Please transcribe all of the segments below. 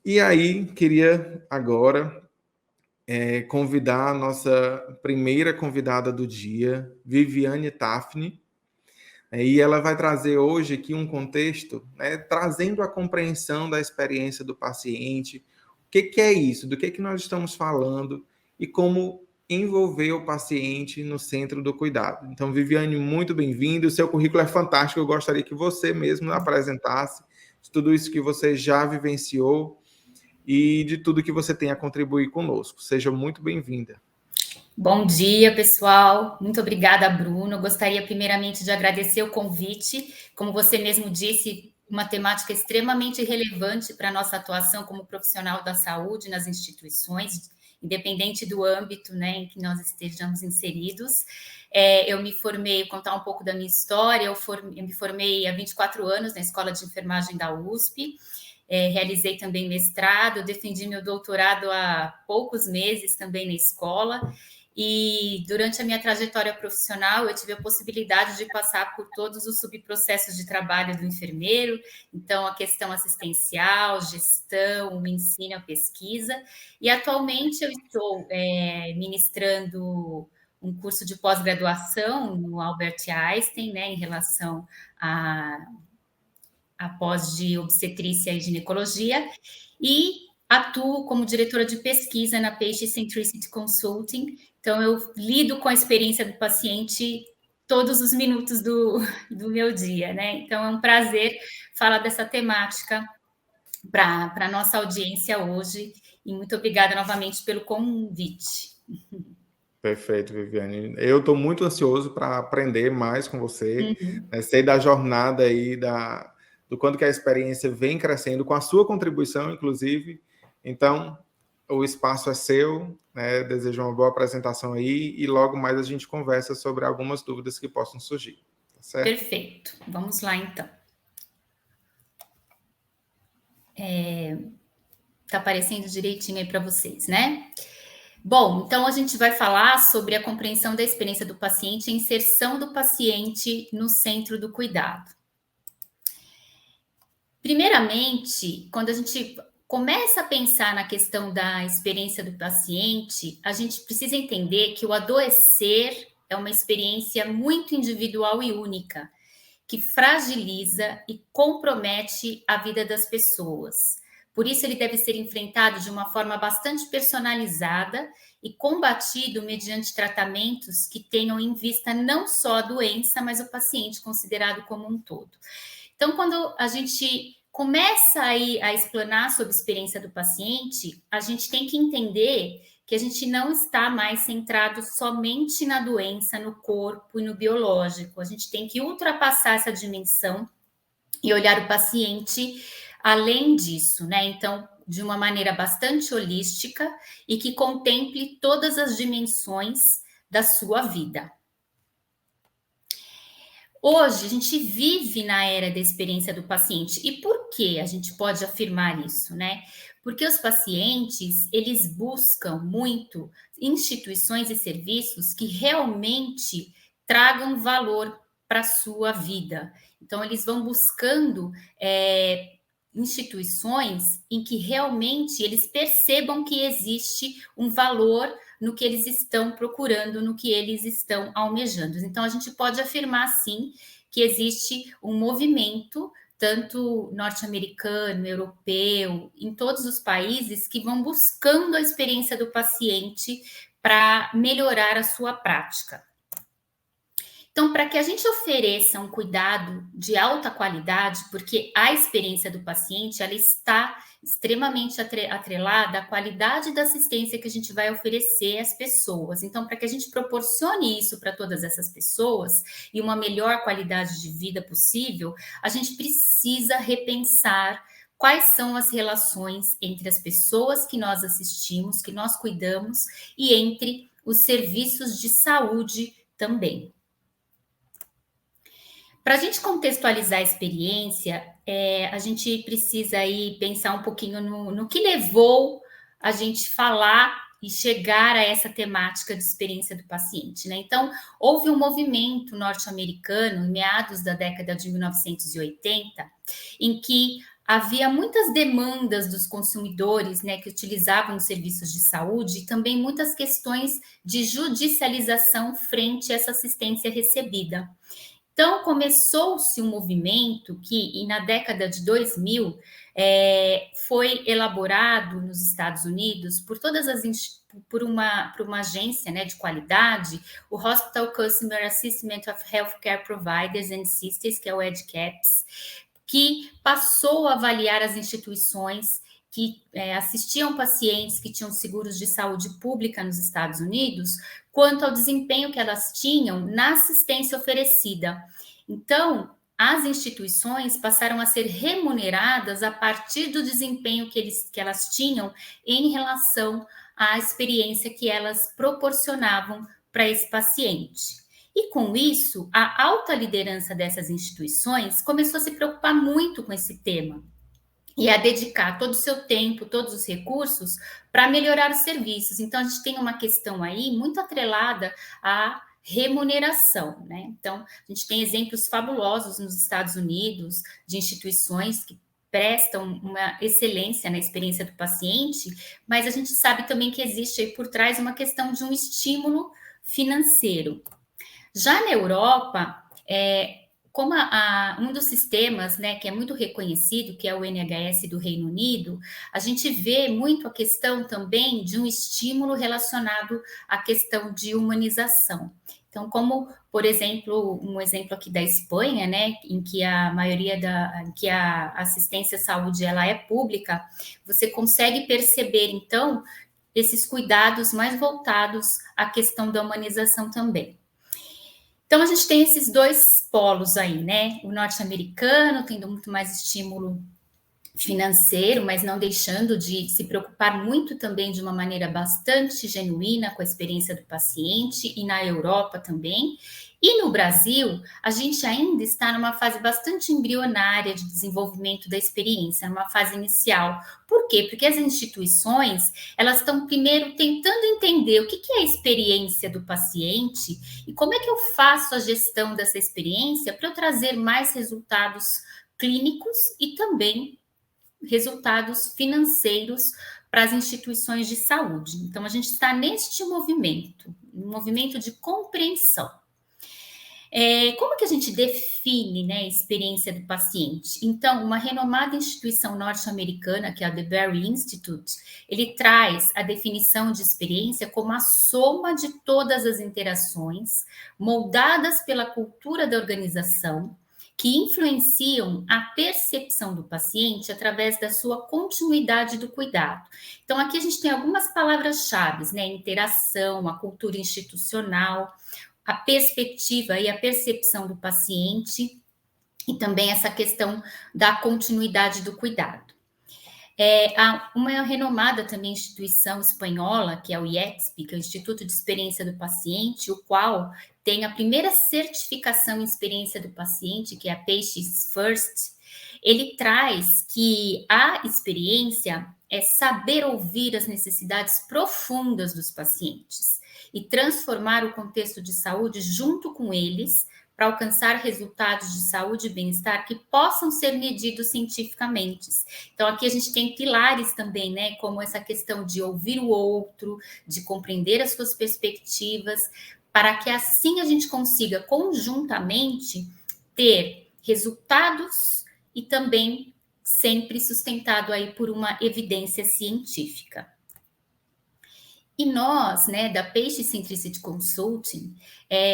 E aí, queria agora convidar a nossa primeira convidada do dia, Viviane Tafni, e ela vai trazer hoje aqui um contexto, né, trazendo a compreensão da experiência do paciente, o que é isso, do que nós estamos falando e como envolver o paciente no centro do cuidado. Então, Viviane, muito bem-vinda, o seu currículo é fantástico, eu gostaria que você mesmo apresentasse tudo isso que você já vivenciou e de tudo que você tem a contribuir conosco. Seja muito bem-vinda. Bom dia, pessoal. Muito obrigada, Bruno. Eu gostaria primeiramente de agradecer o convite. Como você mesmo disse, uma temática extremamente relevante para a nossa atuação como profissional da saúde nas instituições, independente do âmbito, né, em que nós estejamos inseridos. Eu me formei, contar um pouco da minha história, eu me formei há 24 anos na Escola de Enfermagem da USP. Realizei também mestrado, defendi meu doutorado há poucos meses também na escola. E durante a minha trajetória profissional, eu tive a possibilidade de passar por todos os subprocessos de trabalho do enfermeiro, então a questão assistencial, gestão, o ensino, a pesquisa. E atualmente eu estou ministrando um curso de pós-graduação no Albert Einstein, né, em relação a pós de obstetrícia e ginecologia, e atuo como diretora de pesquisa na Patient Centricity Consulting. Então, eu lido com a experiência do paciente todos os minutos do meu dia, né? Então, é um prazer falar dessa temática para a nossa audiência hoje. E muito obrigada novamente pelo convite. Perfeito, Viviane. Eu estou muito ansioso para aprender mais com você, né? Sei da jornada aí, do quanto que a experiência vem crescendo, com a sua contribuição, inclusive. Então, o espaço é seu, né? Desejo uma boa apresentação aí e logo mais a gente conversa sobre algumas dúvidas que possam surgir. Tá certo? Perfeito. Vamos lá, então. Tá aparecendo direitinho aí para vocês, né? Bom, então a gente vai falar sobre a compreensão da experiência do paciente e a inserção do paciente no centro do cuidado. Primeiramente, quando a gente começa a pensar na questão da experiência do paciente, a gente precisa entender que o adoecer é uma experiência muito individual e única, que fragiliza e compromete a vida das pessoas. Por isso, ele deve ser enfrentado de uma forma bastante personalizada e combatido mediante tratamentos que tenham em vista não só a doença, mas o paciente considerado como um todo. Então, quando a gente começa aí a explanar sobre a experiência do paciente, a gente tem que entender que a gente não está mais centrado somente na doença, no corpo e no biológico. A gente tem que ultrapassar essa dimensão e olhar o paciente além disso, né? Então, de uma maneira bastante holística e que contemple todas as dimensões da sua vida. Hoje, a gente vive na era da experiência do paciente. E por que a gente pode afirmar isso, né? Porque os pacientes, eles buscam muito instituições e serviços que realmente tragam valor para a sua vida. Então, eles vão buscando instituições em que realmente eles percebam que existe um valor no que eles estão procurando, no que eles estão almejando. Então, a gente pode afirmar, sim, que existe um movimento, tanto norte-americano, europeu, em todos os países, que vão buscando a experiência do paciente para melhorar a sua prática. Então, para que a gente ofereça um cuidado de alta qualidade, porque a experiência do paciente ela está extremamente atrelada à qualidade da assistência que a gente vai oferecer às pessoas. Então, para que a gente proporcione isso para todas essas pessoas e uma melhor qualidade de vida possível, a gente precisa repensar quais são as relações entre as pessoas que nós assistimos, que nós cuidamos, e entre os serviços de saúde também. Para a gente contextualizar a experiência, a gente precisa aí pensar um pouquinho no que levou a gente falar e chegar a essa temática de experiência do paciente, né? Então, houve um movimento norte-americano, em meados da década de 1980, em que havia muitas demandas dos consumidores, né, que utilizavam os serviços de saúde e também muitas questões de judicialização frente a essa assistência recebida. Então, começou-se um movimento que, e na década de 2000, foi elaborado nos Estados Unidos por todas as por uma agência, né, de qualidade, o Hospital Customer Assessment of Healthcare Providers and Systems, que é o EDCAPS, que passou a avaliar as instituições que assistiam pacientes que tinham seguros de saúde pública nos Estados Unidos, quanto ao desempenho que elas tinham na assistência oferecida. Então, as instituições passaram a ser remuneradas a partir do desempenho que elas tinham em relação à experiência que elas proporcionavam para esse paciente. E com isso, a alta liderança dessas instituições começou a se preocupar muito com esse tema e a dedicar todo o seu tempo, todos os recursos para melhorar os serviços. Então, a gente tem uma questão aí muito atrelada à remuneração, né? Então, a gente tem exemplos fabulosos nos Estados Unidos de instituições que prestam uma excelência na experiência do paciente, mas a gente sabe também que existe aí por trás uma questão de um estímulo financeiro. Já na Europa, como um dos sistemas, né, que é muito reconhecido, que é o NHS do Reino Unido, a gente vê muito a questão também de um estímulo relacionado à questão de humanização. Então, como, por exemplo, um exemplo aqui da Espanha, né, em que a maioria que a assistência à saúde ela é pública, você consegue perceber, então, esses cuidados mais voltados à questão da humanização também. Então, a gente tem esses dois polos aí, né? O norte-americano tendo muito mais estímulo financeiro, mas não deixando de se preocupar muito também de uma maneira bastante genuína com a experiência do paciente, e na Europa também. E no Brasil, a gente ainda está numa fase bastante embrionária de desenvolvimento da experiência, numa fase inicial. Por quê? Porque as instituições, elas estão primeiro tentando entender o que é a experiência do paciente e como é que eu faço a gestão dessa experiência para eu trazer mais resultados clínicos e também resultados financeiros para as instituições de saúde. Então, a gente está neste movimento, um movimento de compreensão. Como que a gente define, né, a experiência do paciente? Então, uma renomada instituição norte-americana, que é a The Barry Institute, ele traz a definição de experiência como a soma de todas as interações moldadas pela cultura da organização, que influenciam a percepção do paciente através da sua continuidade do cuidado. Então, aqui a gente tem algumas palavras-chave, né? Interação, a cultura institucional, a perspectiva e a percepção do paciente e também essa questão da continuidade do cuidado. Há uma renomada também instituição espanhola, que é o IEXP, que é o Instituto de Experiência do Paciente, o qual tem a primeira certificação em experiência do paciente, que é a Patients First. Ele traz que a experiência é saber ouvir as necessidades profundas dos pacientes e transformar o contexto de saúde junto com eles para alcançar resultados de saúde e bem-estar que possam ser medidos cientificamente. Então, aqui a gente tem pilares também, né, como essa questão de ouvir o outro, de compreender as suas perspectivas, para que assim a gente consiga conjuntamente ter resultados e também sempre sustentado aí por uma evidência científica. E nós, né, da Patient Centricity Consulting,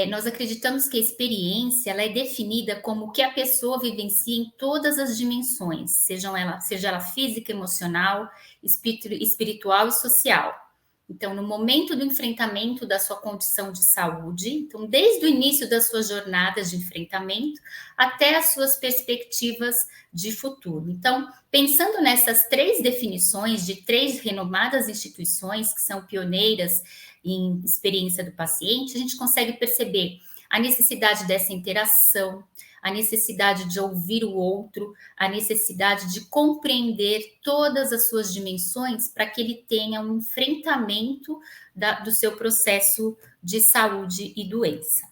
nós acreditamos que a experiência ela é definida como o que a pessoa vivencia em todas as dimensões, seja ela física, emocional, espiritual e social. Então, no momento do enfrentamento da sua condição de saúde, então, desde o início das suas jornadas de enfrentamento até as suas perspectivas de futuro. Então, pensando nessas três definições de três renomadas instituições que são pioneiras em experiência do paciente, a gente consegue perceber a necessidade dessa interação, a necessidade de ouvir o outro, a necessidade de compreender todas as suas dimensões para que ele tenha um enfrentamento do seu processo de saúde e doença.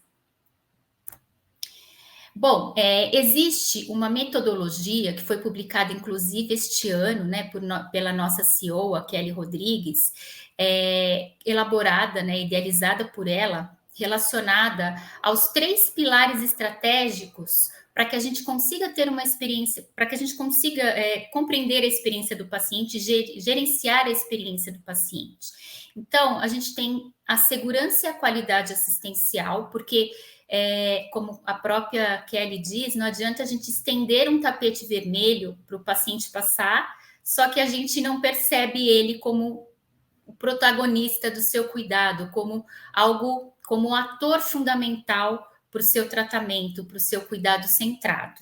Bom, existe uma metodologia que foi publicada, inclusive, este ano, né, pela nossa CEO, a Kelly Rodrigues, elaborada, né, idealizada por ela, relacionada aos 3 pilares estratégicos para que a gente consiga ter uma experiência, para que a gente consiga compreender a experiência do paciente, gerenciar a experiência do paciente. Então, a gente tem a segurança e a qualidade assistencial, porque como a própria Kelly diz, não adianta a gente estender um tapete vermelho para o paciente passar, só que a gente não percebe ele como o protagonista do seu cuidado, como algo, como um ator fundamental para o seu tratamento, para o seu cuidado centrado.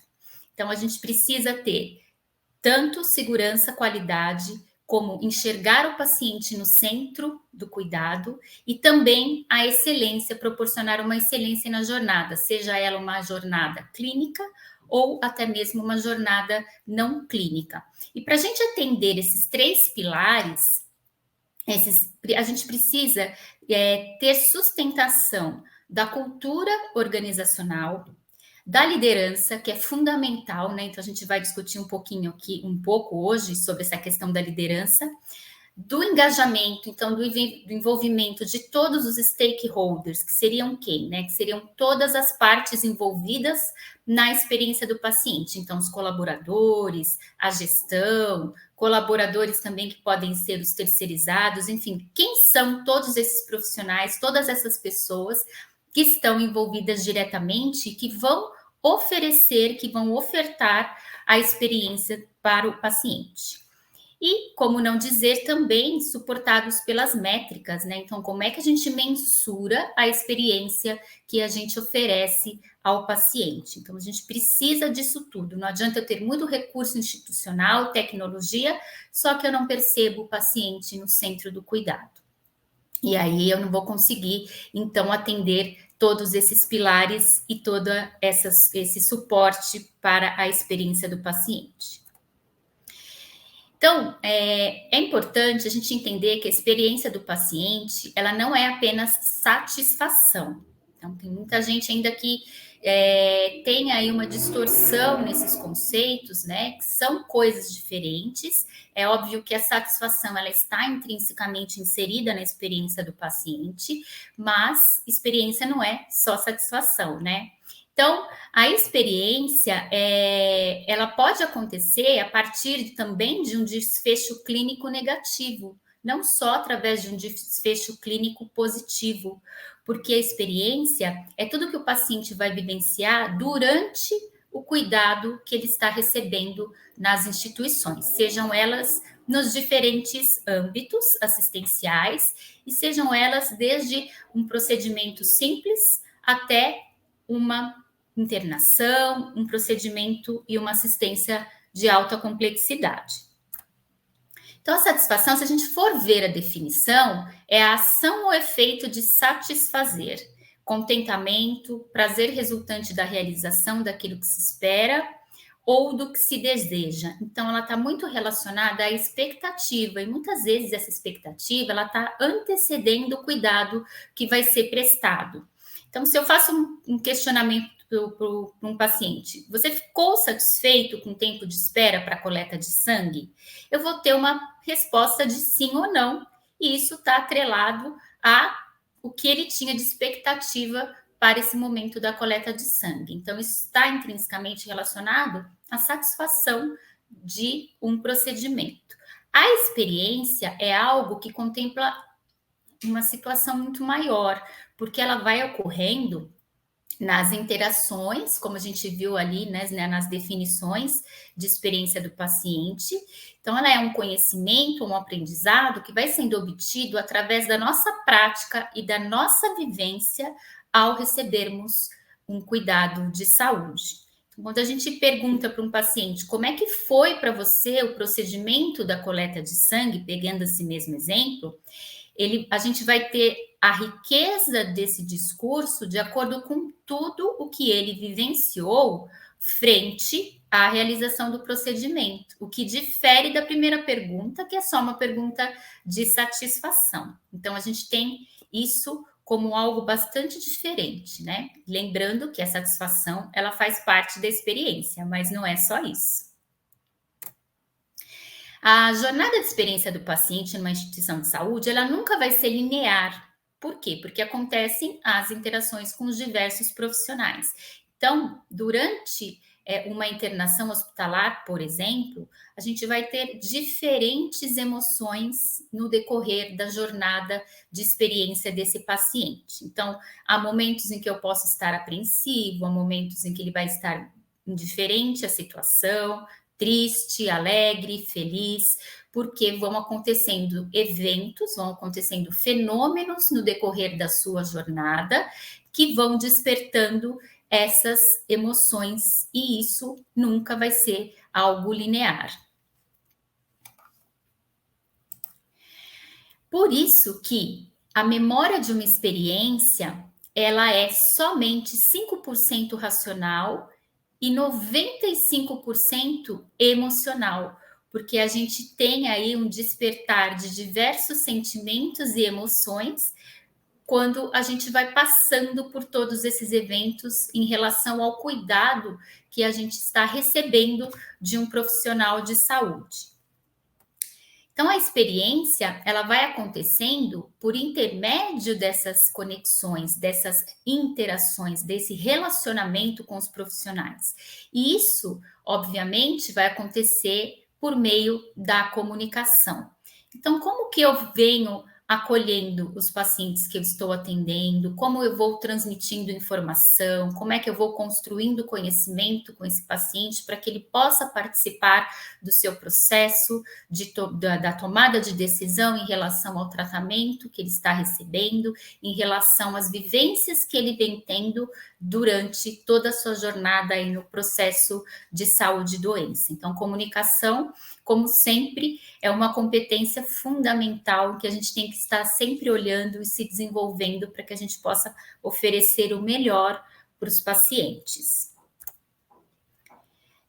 Então, a gente precisa ter tanto segurança, qualidade, como enxergar o paciente no centro do cuidado e também a excelência, proporcionar uma excelência na jornada, seja ela uma jornada clínica ou até mesmo uma jornada não clínica. E para a gente atender esses 3 pilares, a gente precisa ter sustentação da cultura organizacional, da liderança, que é fundamental, né? Então a gente vai discutir um pouco hoje sobre essa questão da liderança, do engajamento, então do envolvimento de todos os stakeholders, que seriam quem, né? Que seriam todas as partes envolvidas na experiência do paciente. Então, os colaboradores, a gestão, colaboradores também que podem ser os terceirizados, enfim, quem são todos esses profissionais, todas essas pessoas que estão envolvidas diretamente e que vão que vão ofertar a experiência para o paciente. E, como não dizer, também suportados pelas métricas, né? Então, como é que a gente mensura a experiência que a gente oferece ao paciente? Então, a gente precisa disso tudo. Não adianta eu ter muito recurso institucional, tecnologia, só que eu não percebo o paciente no centro do cuidado. E aí eu não vou conseguir, então, atender todos esses pilares e todo esse suporte para a experiência do paciente. Então, é importante a gente entender que a experiência do paciente, ela não é apenas satisfação. Então, tem muita gente ainda que tem aí uma distorção nesses conceitos, né? Que são coisas diferentes. É óbvio que a satisfação, ela está intrinsecamente inserida na experiência do paciente, mas experiência não é só satisfação, né? Então, a experiência, ela pode acontecer a partir também de um desfecho clínico negativo, não só através de um desfecho clínico positivo, porque a experiência é tudo que o paciente vai vivenciar durante o cuidado que ele está recebendo nas instituições, sejam elas nos diferentes âmbitos assistenciais e sejam elas desde um procedimento simples até uma internação, um procedimento e uma assistência de alta complexidade. Então, a satisfação, se a gente for ver a definição, é a ação ou efeito de satisfazer, contentamento, prazer resultante da realização daquilo que se espera ou do que se deseja. Então, ela está muito relacionada à expectativa, e muitas vezes essa expectativa ela está antecedendo o cuidado que vai ser prestado. Então, se eu faço um questionamento para um paciente, você ficou satisfeito com o tempo de espera para a coleta de sangue? Eu vou ter uma resposta de sim ou não, e isso está atrelado a o que ele tinha de expectativa para esse momento da coleta de sangue. Então, isso está intrinsecamente relacionado à satisfação de um procedimento. A experiência é algo que contempla uma situação muito maior, porque ela vai ocorrendo nas interações, como a gente viu ali, né, nas definições de experiência do paciente. Então, ela é um conhecimento, um aprendizado que vai sendo obtido através da nossa prática e da nossa vivência ao recebermos um cuidado de saúde. Quando a gente pergunta para um paciente como é que foi para você o procedimento da coleta de sangue, pegando esse mesmo exemplo, a gente vai ter a riqueza desse discurso de acordo com tudo o que ele vivenciou frente à realização do procedimento, o que difere da primeira pergunta, que é só uma pergunta de satisfação. Então, a gente tem isso como algo bastante diferente, né? Lembrando que a satisfação, ela faz parte da experiência, mas não é só isso. A jornada de experiência do paciente numa instituição de saúde, ela nunca vai ser linear. Por quê? Porque acontecem as interações com os diversos profissionais. Então, durante uma internação hospitalar, por exemplo, a gente vai ter diferentes emoções no decorrer da jornada de experiência desse paciente. Então, há momentos em que eu posso estar apreensivo, há momentos em que ele vai estar indiferente à situação, triste, alegre, feliz, porque vão acontecendo eventos, vão acontecendo fenômenos no decorrer da sua jornada que vão despertando essas emoções, e isso nunca vai ser algo linear. Por isso que a memória de uma experiência, ela é somente 5% racional e 95% emocional, porque a gente tem aí um despertar de diversos sentimentos e emoções quando a gente vai passando por todos esses eventos em relação ao cuidado que a gente está recebendo de um profissional de saúde. Então, a experiência, ela vai acontecendo por intermédio dessas conexões, dessas interações, desse relacionamento com os profissionais. E isso, obviamente, vai acontecer por meio da comunicação. Então, como que eu venho acolhendo os pacientes que eu estou atendendo, como eu vou transmitindo informação, como é que eu vou construindo conhecimento com esse paciente para que ele possa participar do seu processo da tomada de decisão em relação ao tratamento que ele está recebendo, em relação às vivências que ele vem tendo durante toda a sua jornada aí no processo de saúde e doença. Então, comunicação, como sempre, é uma competência fundamental que a gente tem que estar sempre olhando e se desenvolvendo para que a gente possa oferecer o melhor para os pacientes.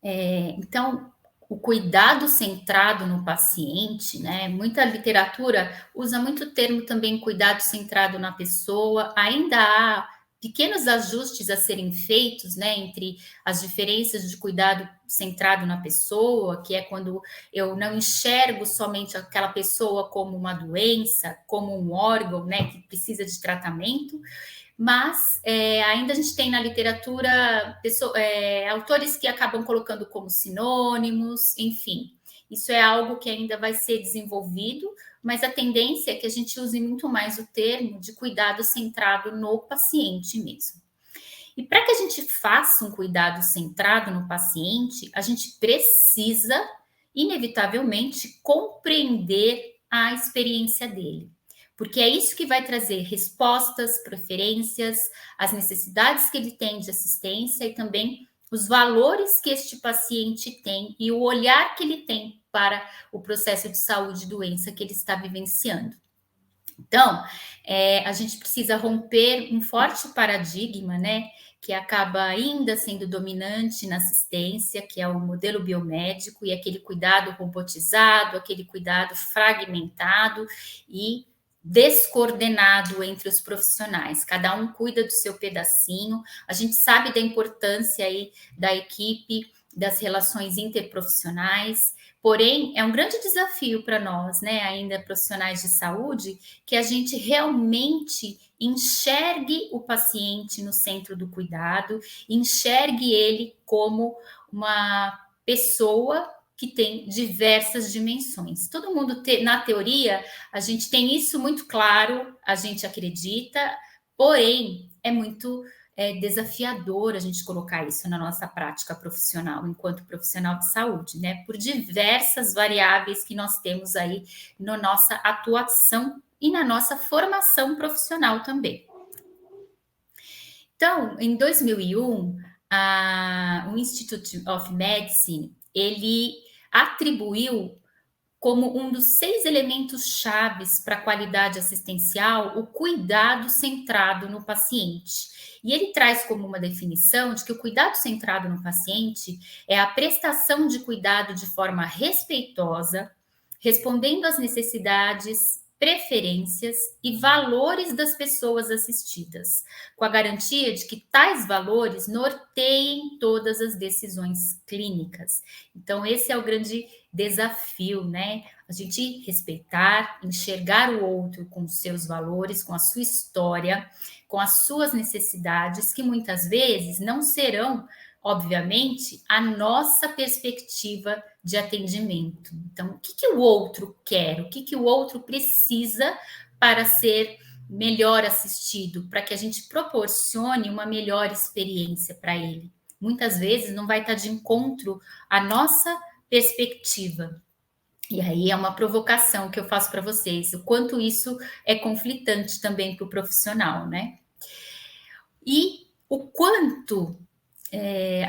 Então, o cuidado centrado no paciente, né? Muita literatura usa muito o termo também cuidado centrado na pessoa. Ainda há pequenos ajustes a serem feitos, né, entre as diferenças de cuidado centrado na pessoa, que é quando eu não enxergo somente aquela pessoa como uma doença, como um órgão, né, que precisa de tratamento, mas ainda a gente tem na literatura autores que acabam colocando como sinônimos, enfim. Isso é algo que ainda vai ser desenvolvido, mas a tendência é que a gente use muito mais o termo de cuidado centrado no paciente mesmo. E para que a gente faça um cuidado centrado no paciente, a gente precisa, inevitavelmente, compreender a experiência dele. Porque é isso que vai trazer respostas, preferências, as necessidades que ele tem de assistência e também os valores que este paciente tem e o olhar que ele tem para o processo de saúde e doença que ele está vivenciando. Então, a gente precisa romper um forte paradigma, né, que acaba ainda sendo dominante na assistência, que é o modelo biomédico e aquele cuidado robotizado, aquele cuidado fragmentado e descoordenado entre os profissionais. Cada um cuida do seu pedacinho. A gente sabe da importância aí da equipe, das relações interprofissionais. Porém, é um grande desafio para nós, né, ainda profissionais de saúde, que a gente realmente enxergue o paciente no centro do cuidado, enxergue ele como uma pessoa que tem diversas dimensões. Todo mundo, na teoria, a gente tem isso muito claro, a gente acredita, porém, é muito desafiador a gente colocar isso na nossa prática profissional, enquanto profissional de saúde, né? Por diversas variáveis que nós temos aí na nossa atuação e na nossa formação profissional também. Então, em 2001, o Institute of Medicine, ele atribuiu como um dos 6 elementos chaves para a qualidade assistencial o cuidado centrado no paciente. E ele traz como uma definição de que o cuidado centrado no paciente é a prestação de cuidado de forma respeitosa, respondendo às necessidades preferências e valores das pessoas assistidas, com a garantia de que tais valores norteiem todas as decisões clínicas. Então, esse é o grande desafio, né? A gente respeitar, enxergar o outro com os seus valores, com a sua história, com as suas necessidades, que muitas vezes não serão, obviamente, a nossa perspectiva de atendimento. Então, o que o outro quer? O que o outro precisa para ser melhor assistido, para que a gente proporcione uma melhor experiência para ele? Muitas vezes não vai estar de encontro à nossa perspectiva. E aí é uma provocação que eu faço para vocês, o quanto isso é conflitante também para o profissional, né? E o quanto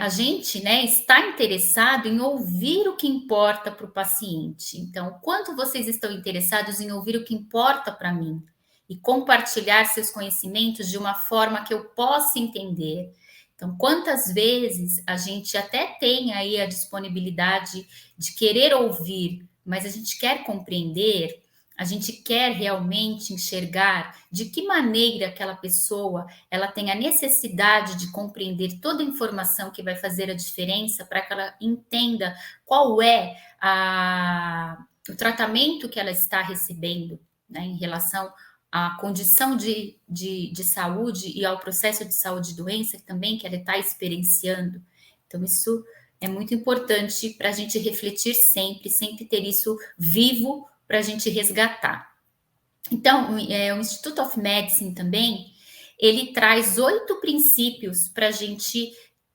a gente, né, está interessado em ouvir o que importa para o paciente. Então, quanto vocês estão interessados em ouvir o que importa para mim e compartilhar seus conhecimentos de uma forma que eu possa entender. Então, quantas vezes a gente até tem aí a disponibilidade de querer ouvir, mas a gente quer compreender, a gente quer realmente enxergar de que maneira aquela pessoa ela tem a necessidade de compreender toda a informação que vai fazer a diferença para que ela entenda qual é o tratamento que ela está recebendo, né, em relação à condição de saúde e ao processo de saúde e doença também que ela está experienciando. Então, isso é muito importante para a gente refletir sempre, sempre ter isso vivo para a gente resgatar. Então, o Institute of Medicine também, ele traz 8 princípios para a gente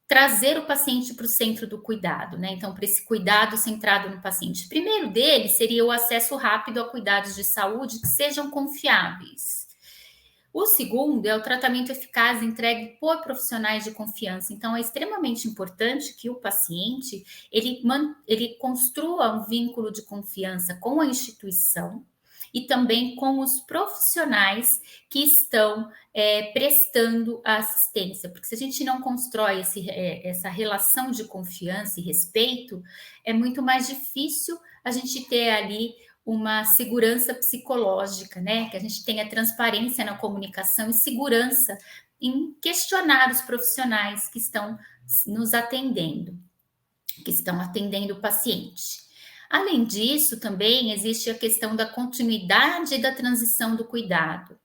trazer o paciente para o centro do cuidado, né? Então, para esse cuidado centrado no paciente. O primeiro deles seria o acesso rápido a cuidados de saúde que sejam confiáveis. O segundo é o tratamento eficaz entregue por profissionais de confiança. Então, é extremamente importante que o paciente ele construa um vínculo de confiança com a instituição e também com os profissionais que estão prestando a assistência. Porque se a gente não constrói essa relação de confiança e respeito, é muito mais difícil a gente ter ali uma segurança psicológica, né? Que a gente tenha transparência na comunicação e segurança em questionar os profissionais que estão nos atendendo, que estão atendendo o paciente. Além disso, também existe a questão da continuidade e da transição do cuidado.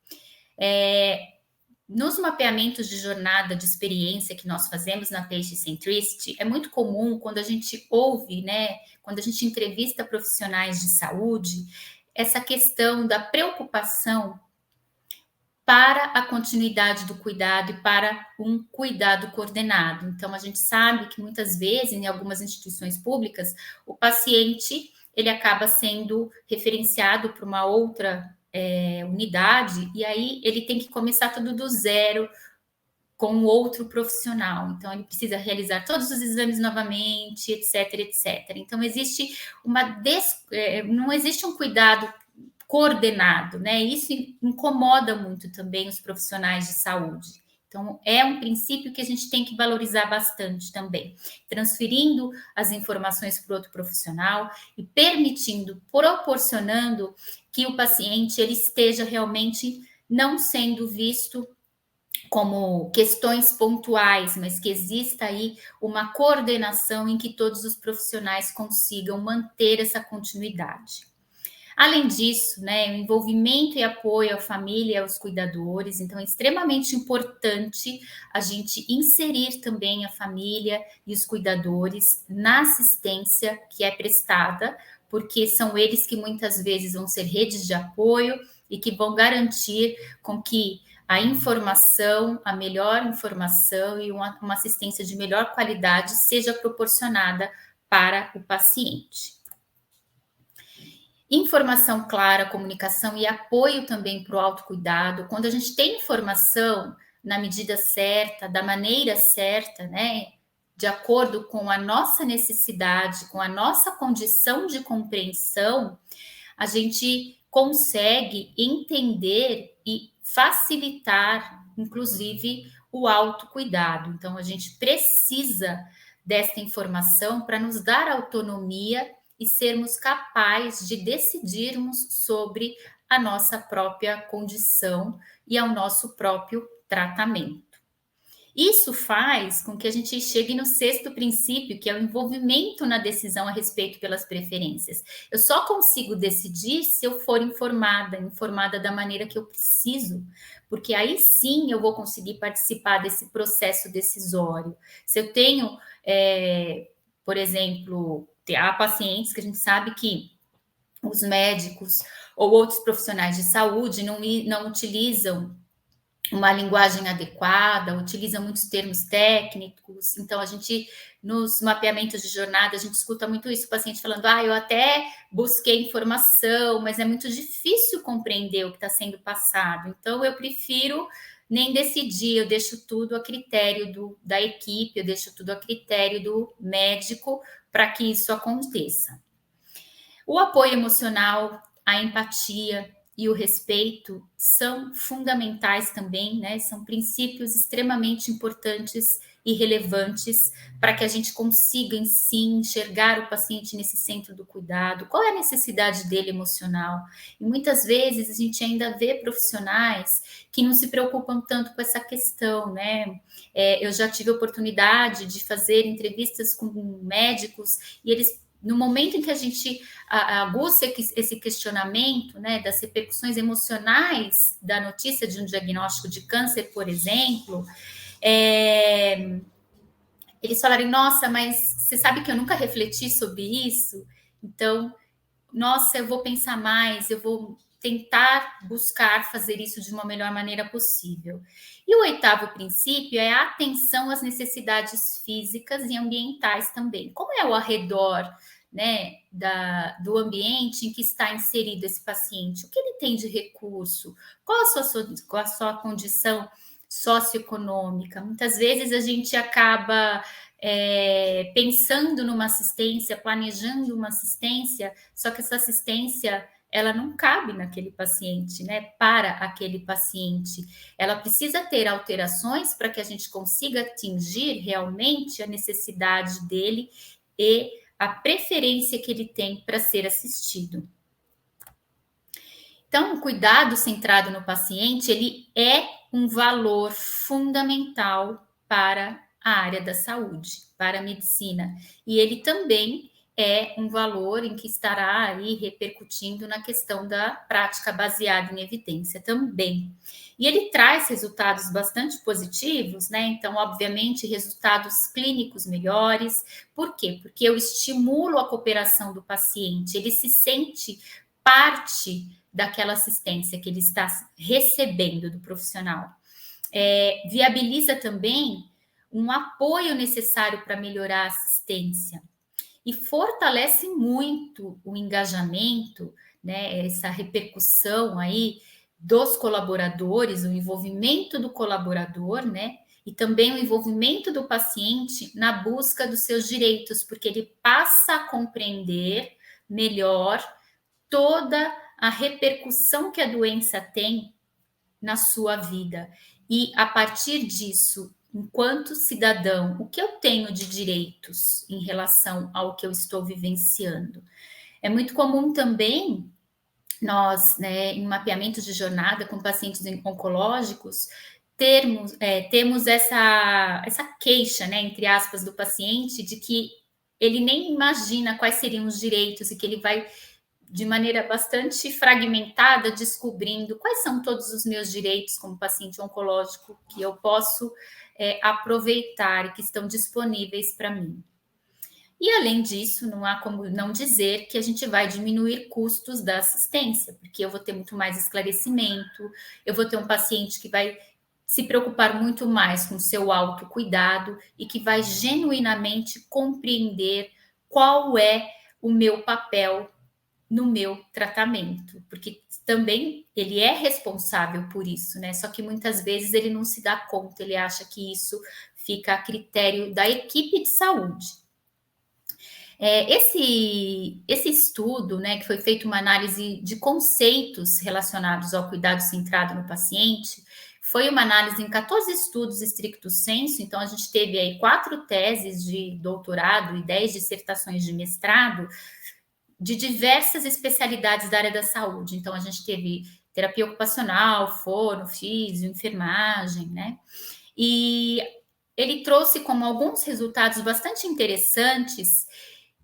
Nos mapeamentos de jornada de experiência que nós fazemos na Patient Centricity, é muito comum quando a gente ouve, né, quando a gente entrevista profissionais de saúde, essa questão da preocupação para a continuidade do cuidado e para um cuidado coordenado. Então, a gente sabe que muitas vezes, em algumas instituições públicas, o paciente ele acaba sendo referenciado para uma outra unidade, e aí ele tem que começar tudo do zero com outro profissional. Então, ele precisa realizar todos os exames novamente, etc, etc. Então, existe não existe um cuidado coordenado, né? Isso incomoda muito também os profissionais de saúde. Então, é um princípio que a gente tem que valorizar bastante também, transferindo as informações para outro profissional e proporcionando que o paciente ele esteja realmente não sendo visto como questões pontuais, mas que exista aí uma coordenação em que todos os profissionais consigam manter essa continuidade. Além disso, né, o envolvimento e apoio à família e aos cuidadores, então é extremamente importante a gente inserir também a família e os cuidadores na assistência que é prestada, porque são eles que muitas vezes vão ser redes de apoio e que vão garantir com que a informação, a melhor informação e uma assistência de melhor qualidade seja proporcionada para o paciente. Informação clara, comunicação e apoio também para o autocuidado. Quando a gente tem informação na medida certa, da maneira certa, né? De acordo com a nossa necessidade, com a nossa condição de compreensão, a gente consegue entender e facilitar, inclusive, o autocuidado. Então, a gente precisa desta informação para nos dar autonomia e sermos capazes de decidirmos sobre à nossa própria condição e ao nosso próprio tratamento. Isso faz com que a gente chegue no sexto princípio, que é o envolvimento na decisão a respeito pelas preferências. Eu só consigo decidir se eu for informada da maneira que eu preciso, porque aí sim eu vou conseguir participar desse processo decisório. Se eu tenho, por exemplo, há pacientes que a gente sabe que os médicos ou outros profissionais de saúde não utilizam uma linguagem adequada, utiliza muitos termos técnicos, então a gente, nos mapeamentos de jornada, a gente escuta muito isso, o paciente falando, eu até busquei informação, mas é muito difícil compreender o que está sendo passado, então eu prefiro nem decidir, eu deixo tudo a critério da equipe, eu deixo tudo a critério do médico para que isso aconteça. O apoio emocional, a empatia e o respeito são fundamentais também, né? São princípios extremamente importantes e relevantes para que a gente consiga, em si, enxergar o paciente nesse centro do cuidado. Qual é a necessidade dele emocional? E muitas vezes a gente ainda vê profissionais que não se preocupam tanto com essa questão, né? Eu já tive a oportunidade de fazer entrevistas com médicos e eles, no momento em que a gente aguça esse questionamento, né, das repercussões emocionais da notícia de um diagnóstico de câncer, por exemplo, eles falarem, nossa, mas você sabe que eu nunca refleti sobre isso? Então, nossa, eu vou pensar mais, eu vou tentar buscar fazer isso de uma melhor maneira possível. E o oitavo princípio é a atenção às necessidades físicas e ambientais também. Como é o arredor, né, do ambiente em que está inserido esse paciente? O que ele tem de recurso? Qual a sua condição socioeconômica? Muitas vezes a gente acaba pensando numa assistência, planejando uma assistência, só que essa assistência ela não cabe naquele paciente, né? Para aquele paciente. Ela precisa ter alterações para que a gente consiga atingir realmente a necessidade dele e a preferência que ele tem para ser assistido. Então, o cuidado centrado no paciente, ele é um valor fundamental para a área da saúde, para a medicina. E ele também é um valor em que estará aí repercutindo na questão da prática baseada em evidência também. E ele traz resultados bastante positivos, né? Então, obviamente, resultados clínicos melhores. Por quê? Porque eu estimulo a cooperação do paciente, ele se sente parte daquela assistência que ele está recebendo do profissional. Viabiliza também um apoio necessário para melhorar a assistência e fortalece muito o engajamento, né, essa repercussão aí dos colaboradores, o envolvimento do colaborador, né, e também o envolvimento do paciente na busca dos seus direitos, porque ele passa a compreender melhor toda a repercussão que a doença tem na sua vida. E a partir disso, enquanto cidadão, o que eu tenho de direitos em relação ao que eu estou vivenciando? É muito comum também nós, né, em mapeamento de jornada com pacientes oncológicos, temos essa queixa, né, entre aspas, do paciente de que ele nem imagina quais seriam os direitos e que ele vai de maneira bastante fragmentada, descobrindo quais são todos os meus direitos como paciente oncológico que eu posso aproveitar e que estão disponíveis para mim. E, além disso, não há como não dizer que a gente vai diminuir custos da assistência, porque eu vou ter muito mais esclarecimento, eu vou ter um paciente que vai se preocupar muito mais com o seu autocuidado e que vai genuinamente compreender qual é o meu papel no meu tratamento, porque também ele é responsável por isso, né? Só que muitas vezes ele não se dá conta, ele acha que isso fica a critério da equipe de saúde. Esse estudo, né, que foi feito uma análise de conceitos relacionados ao cuidado centrado no paciente, foi uma análise em 14 estudos stricto sensu, então a gente teve aí 4 teses de doutorado e 10 dissertações de mestrado, de diversas especialidades da área da saúde. Então, a gente teve terapia ocupacional, fono, físio, enfermagem, né? E ele trouxe como alguns resultados bastante interessantes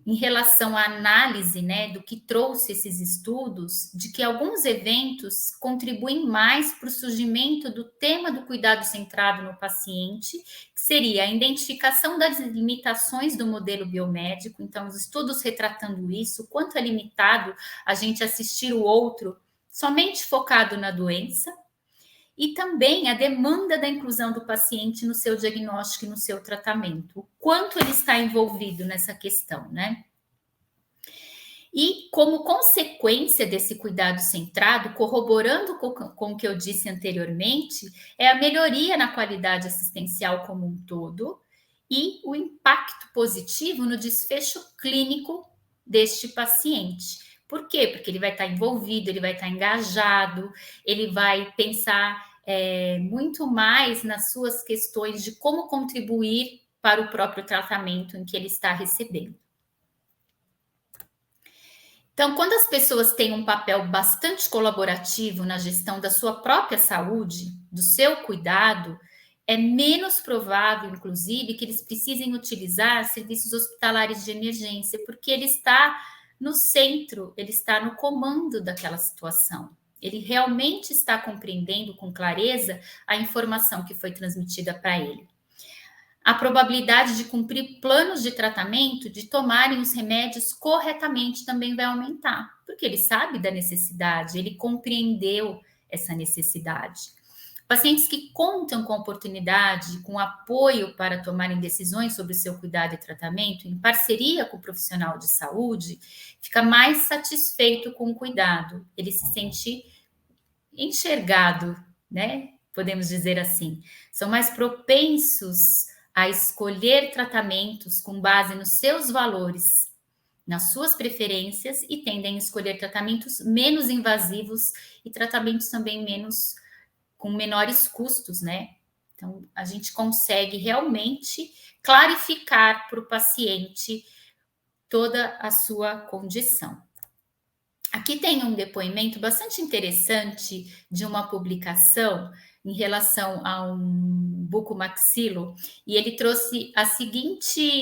em relação à análise, né, do que trouxe esses estudos, de que alguns eventos contribuem mais para o surgimento do tema do cuidado centrado no paciente, que seria a identificação das limitações do modelo biomédico, então os estudos retratando isso, quanto é limitado a gente assistir o outro somente focado na doença, e também a demanda da inclusão do paciente no seu diagnóstico e no seu tratamento, o quanto ele está envolvido nessa questão, né? E como consequência desse cuidado centrado, corroborando com o que eu disse anteriormente, é a melhoria na qualidade assistencial como um todo e o impacto positivo no desfecho clínico deste paciente. Por quê? Porque ele vai estar envolvido, ele vai estar engajado, ele vai pensar muito mais nas suas questões de como contribuir para o próprio tratamento em que ele está recebendo. Então, quando as pessoas têm um papel bastante colaborativo na gestão da sua própria saúde, do seu cuidado, é menos provável, inclusive, que eles precisem utilizar serviços hospitalares de emergência, porque ele está no centro, ele está no comando daquela situação. Ele realmente está compreendendo com clareza a informação que foi transmitida para ele. A probabilidade de cumprir planos de tratamento, de tomarem os remédios corretamente, também vai aumentar, porque ele sabe da necessidade, ele compreendeu essa necessidade. Pacientes que contam com oportunidade, com apoio para tomarem decisões sobre o seu cuidado e tratamento, em parceria com o profissional de saúde, fica mais satisfeito com o cuidado, ele se sente enxergado, né? Podemos dizer assim. São mais propensos a escolher tratamentos com base nos seus valores, nas suas preferências, e tendem a escolher tratamentos menos invasivos e tratamentos também com menores custos, né? Então, a gente consegue realmente clarificar para o paciente toda a sua condição. Aqui tem um depoimento bastante interessante de uma publicação em relação a um bucomaxilo, e ele trouxe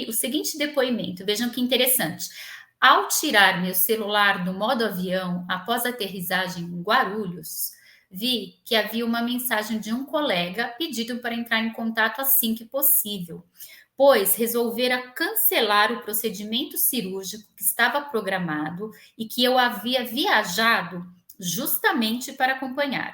o seguinte depoimento. Vejam que interessante. Ao tirar meu celular do modo avião após a aterrissagem em Guarulhos, vi que havia uma mensagem de um colega pedindo para entrar em contato assim que possível, pois resolvera cancelar o procedimento cirúrgico que estava programado e que eu havia viajado justamente para acompanhar.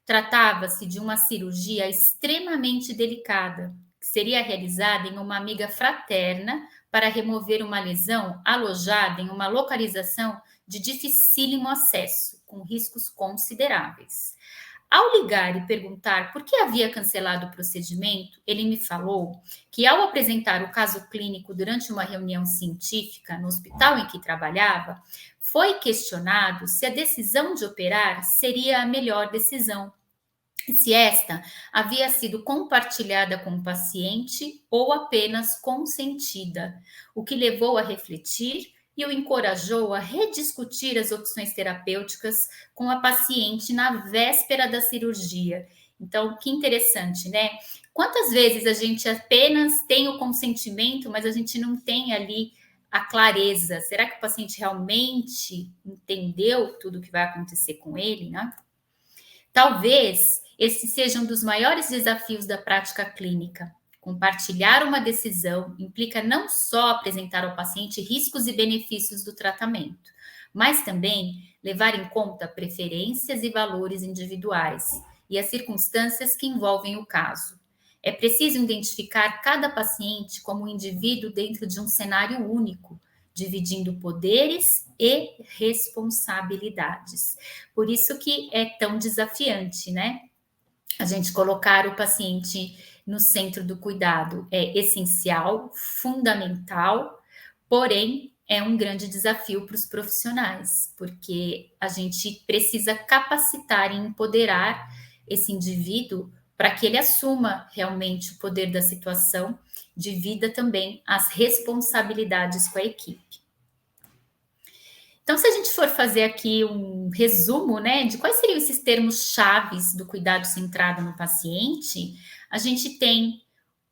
Tratava-se de uma cirurgia extremamente delicada, que seria realizada em uma amiga fraterna para remover uma lesão alojada em uma localização de dificílimo acesso, com riscos consideráveis. Ao ligar e perguntar por que havia cancelado o procedimento, ele me falou que, ao apresentar o caso clínico durante uma reunião científica no hospital em que trabalhava, foi questionado se a decisão de operar seria a melhor decisão, se esta havia sido compartilhada com o paciente ou apenas consentida, o que levou a refletir e o encorajou a rediscutir as opções terapêuticas com a paciente na véspera da cirurgia. Então, que interessante, né? Quantas vezes a gente apenas tem o consentimento, mas a gente não tem ali a clareza? Será que o paciente realmente entendeu tudo o que vai acontecer com ele, né? Talvez esse seja um dos maiores desafios da prática clínica. Compartilhar uma decisão implica não só apresentar ao paciente riscos e benefícios do tratamento, mas também levar em conta preferências e valores individuais e as circunstâncias que envolvem o caso. É preciso identificar cada paciente como um indivíduo dentro de um cenário único, dividindo poderes e responsabilidades. Por isso que é tão desafiante, né? A gente colocar o paciente no centro do cuidado é essencial, fundamental, porém é um grande desafio para os profissionais, porque a gente precisa capacitar e empoderar esse indivíduo para que ele assuma realmente o poder da situação, divida também as responsabilidades com a equipe. Então, se a gente for fazer aqui um resumo, né, de quais seriam esses termos chaves do cuidado centrado no paciente, a gente tem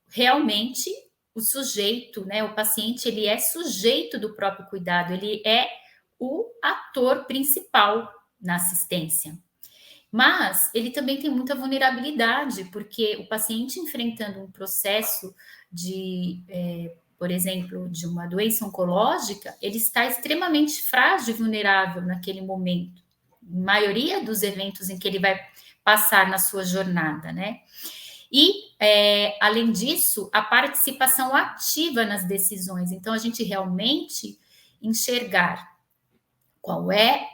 realmente o sujeito, né, o paciente, ele é sujeito do próprio cuidado, ele é o ator principal na assistência. Mas ele também tem muita vulnerabilidade, porque o paciente enfrentando um processo de, por exemplo, de uma doença oncológica, ele está extremamente frágil e vulnerável naquele momento. Maioria dos eventos em que ele vai passar na sua jornada, né? E, além disso, a participação ativa nas decisões. Então, a gente realmente enxergar qual é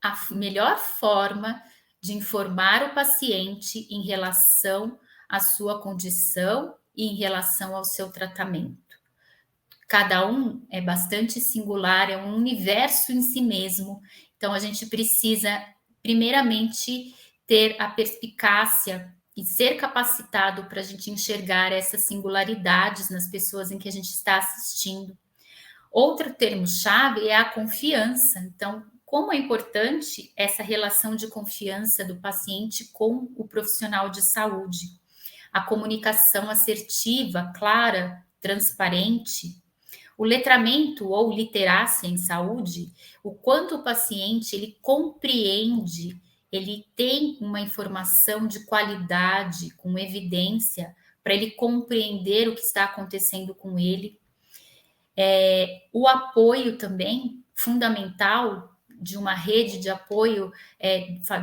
a melhor forma de informar o paciente em relação à sua condição e em relação ao seu tratamento. Cada um é bastante singular, é um universo em si mesmo, então a gente precisa, primeiramente, ter a perspicácia e ser capacitado para a gente enxergar essas singularidades nas pessoas em que a gente está assistindo. Outro termo-chave é a confiança. Então, como é importante essa relação de confiança do paciente com o profissional de saúde. A comunicação assertiva, clara, transparente. O letramento ou literácia em saúde, o quanto o paciente ele compreende, ele tem uma informação de qualidade, com evidência, para ele compreender o que está acontecendo com ele. O apoio também, fundamental, de uma rede de apoio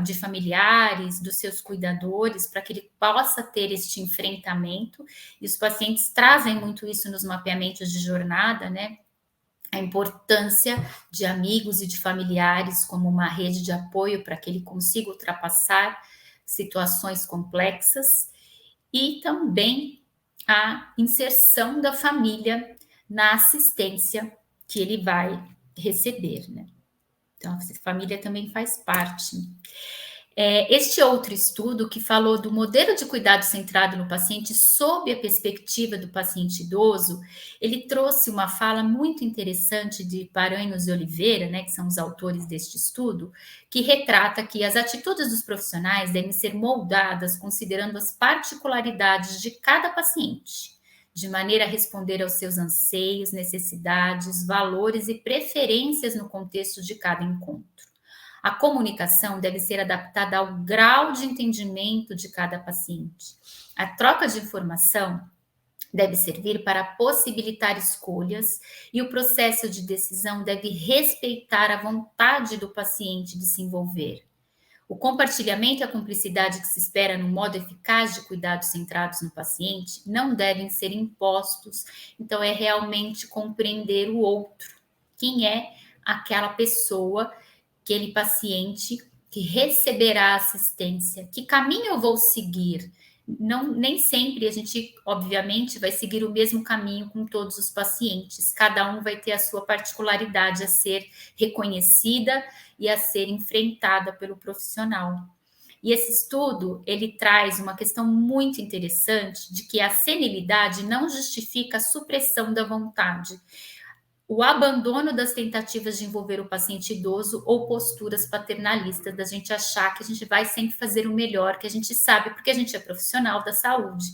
de familiares, dos seus cuidadores, para que ele possa ter este enfrentamento. E os pacientes trazem muito isso nos mapeamentos de jornada, né? A importância de amigos e de familiares como uma rede de apoio para que ele consiga ultrapassar situações complexas. E também a inserção da família na assistência que ele vai receber, né? Então, a família também faz parte. Este outro estudo que falou do modelo de cuidado centrado no paciente sob a perspectiva do paciente idoso, ele trouxe uma fala muito interessante de Paranhos e Oliveira, né, que são os autores deste estudo, que retrata que as atitudes dos profissionais devem ser moldadas considerando as particularidades de cada paciente, de maneira a responder aos seus anseios, necessidades, valores e preferências no contexto de cada encontro. A comunicação deve ser adaptada ao grau de entendimento de cada paciente. A troca de informação deve servir para possibilitar escolhas e o processo de decisão deve respeitar a vontade do paciente de se envolver. O compartilhamento e a cumplicidade que se espera no modo eficaz de cuidados centrados no paciente não devem ser impostos, então é realmente compreender o outro. Quem é aquela pessoa, aquele paciente que receberá assistência, que caminho eu vou seguir? Não, nem sempre a gente, obviamente, vai seguir o mesmo caminho com todos os pacientes. Cada um vai ter a sua particularidade a ser reconhecida e a ser enfrentada pelo profissional. E esse estudo, ele traz uma questão muito interessante de que a senilidade não justifica a supressão da vontade, o abandono das tentativas de envolver o paciente idoso ou posturas paternalistas, da gente achar que a gente vai sempre fazer o melhor, que a gente sabe, porque a gente é profissional da saúde,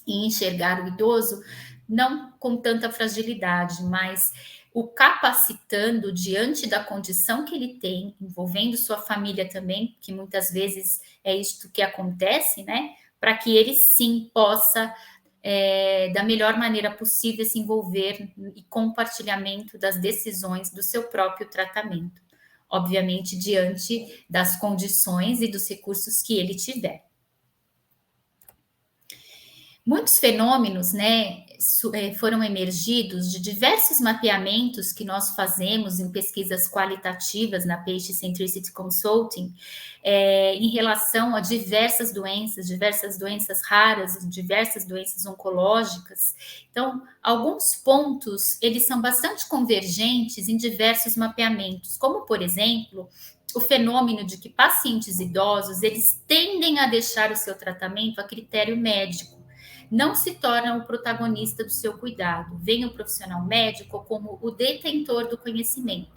e enxergar o idoso não com tanta fragilidade, mas o capacitando diante da condição que ele tem, envolvendo sua família também, que muitas vezes é isto que acontece, né? Para que ele sim possa da melhor maneira possível se envolver e compartilhamento das decisões do seu próprio tratamento, obviamente diante das condições e dos recursos que ele tiver. Muitos fenômenos, né, foram emergidos de diversos mapeamentos que nós fazemos em pesquisas qualitativas na Patient Centricity Consulting, em relação a diversas doenças raras, diversas doenças oncológicas. Então, alguns pontos, eles são bastante convergentes em diversos mapeamentos, como, por exemplo, o fenômeno de que pacientes idosos, eles tendem a deixar o seu tratamento a critério médico, não se torna o protagonista do seu cuidado. Vem o profissional médico como o detentor do conhecimento.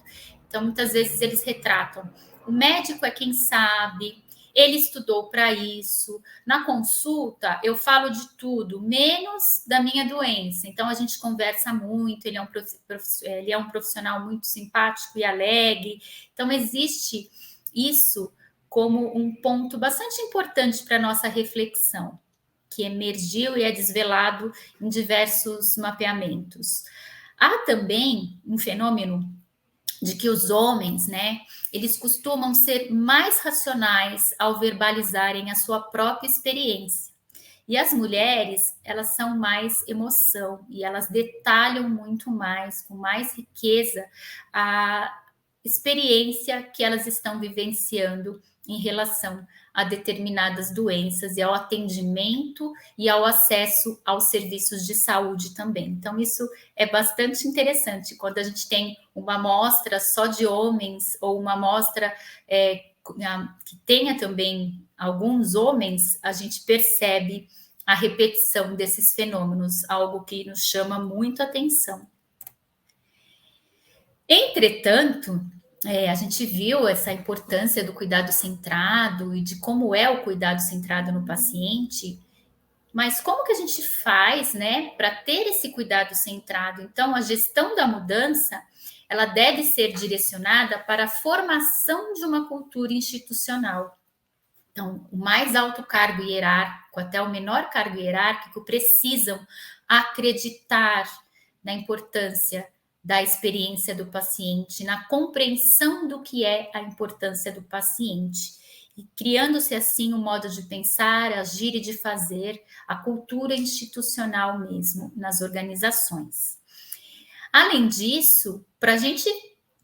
Então, muitas vezes eles retratam: o médico é quem sabe, ele estudou para isso. Na consulta, eu falo de tudo, menos da minha doença. Então, a gente conversa muito, ele é um profissional muito simpático e alegre. Então, existe isso como um ponto bastante importante para a nossa reflexão, que emergiu e é desvelado em diversos mapeamentos. Há também um fenômeno de que os homens, né, eles costumam ser mais racionais ao verbalizarem a sua própria experiência. E as mulheres, elas são mais emoção e elas detalham muito mais, com mais riqueza, a experiência que elas estão vivenciando em relação a determinadas doenças e ao atendimento e ao acesso aos serviços de saúde também. Então, isso é bastante interessante quando a gente tem uma amostra só de homens ou uma amostra que tenha também alguns homens, a gente percebe a repetição desses fenômenos, algo que nos chama muito atenção. Entretanto, a gente viu essa importância do cuidado centrado e de como é o cuidado centrado no paciente, mas como que a gente faz, né, para ter esse cuidado centrado? Então, a gestão da mudança, ela deve ser direcionada para a formação de uma cultura institucional. Então, o mais alto cargo hierárquico até o menor cargo hierárquico precisam acreditar na importância da experiência do paciente, na compreensão do que é a importância do paciente, e criando-se assim um modo de pensar, agir e de fazer, a cultura institucional mesmo nas organizações. Além disso, para a gente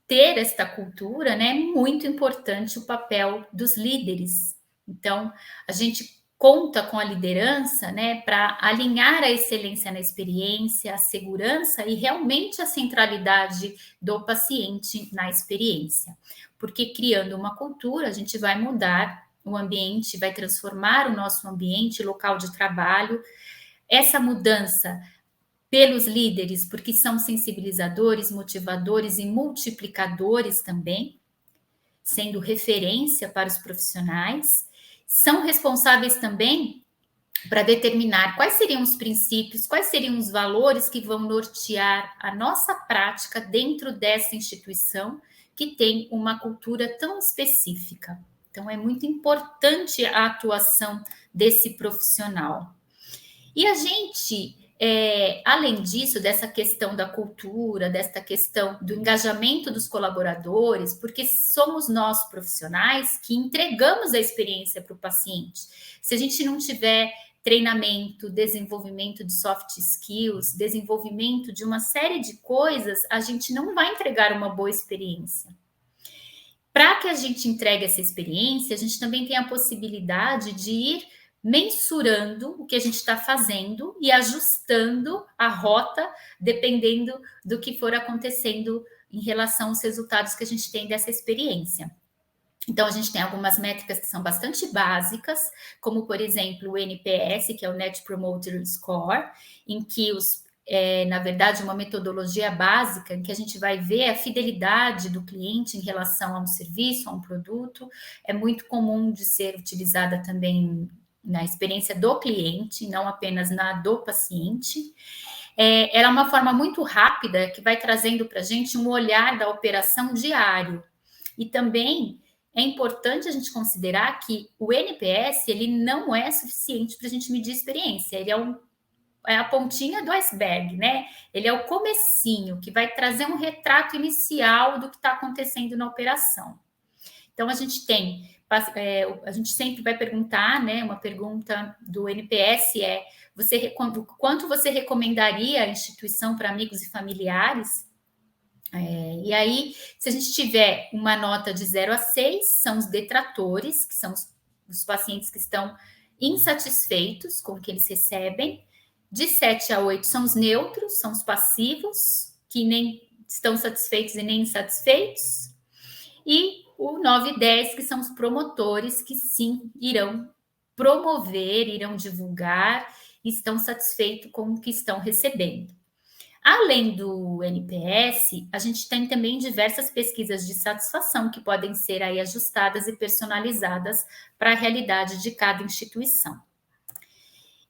ter esta cultura, né, é muito importante o papel dos líderes. Então, a gente conta com a liderança, né, para alinhar a excelência na experiência, a segurança e realmente a centralidade do paciente na experiência. Porque criando uma cultura, a gente vai mudar o ambiente, vai transformar o nosso ambiente, local de trabalho. Essa mudança pelos líderes, porque são sensibilizadores, motivadores e multiplicadores também, sendo referência para os profissionais, são responsáveis também para determinar quais seriam os princípios, quais seriam os valores que vão nortear a nossa prática dentro dessa instituição que tem uma cultura tão específica. Então, é muito importante a atuação desse profissional. E a gente, além disso, dessa questão da cultura, desta questão do engajamento dos colaboradores, porque somos nós profissionais que entregamos a experiência para o paciente. Se a gente não tiver treinamento, desenvolvimento de soft skills, desenvolvimento de uma série de coisas, a gente não vai entregar uma boa experiência. Para que a gente entregue essa experiência, a gente também tem a possibilidade de ir mensurando o que a gente está fazendo e ajustando a rota dependendo do que for acontecendo em relação aos resultados que a gente tem dessa experiência. Então, a gente tem algumas métricas que são bastante básicas, como, por exemplo, o NPS, que é o Net Promoter Score, em que na verdade, uma metodologia básica em que a gente vai ver a fidelidade do cliente em relação a um serviço, a um produto. É muito comum de ser utilizada também na experiência do cliente, não apenas na do paciente. Ela é uma forma muito rápida que vai trazendo para a gente um olhar da operação diário. E também é importante a gente considerar que o NPS ele não é suficiente para a gente medir experiência, ele é a pontinha do iceberg, né? Ele é o comecinho, que vai trazer um retrato inicial do que está acontecendo na operação. Então, a gente sempre vai perguntar, né? Uma pergunta do NPS quanto você recomendaria a instituição para amigos e familiares? E aí, se a gente tiver uma nota de 0 a 6, são os detratores, que são os pacientes que estão insatisfeitos com o que eles recebem. De 7 a 8 são os neutros, são os passivos, que nem estão satisfeitos e nem insatisfeitos. E o 9 e 10, que são os promotores, que sim irão promover, irão divulgar e estão satisfeitos com o que estão recebendo. Além do NPS, a gente tem também diversas pesquisas de satisfação que podem ser aí ajustadas e personalizadas para a realidade de cada instituição.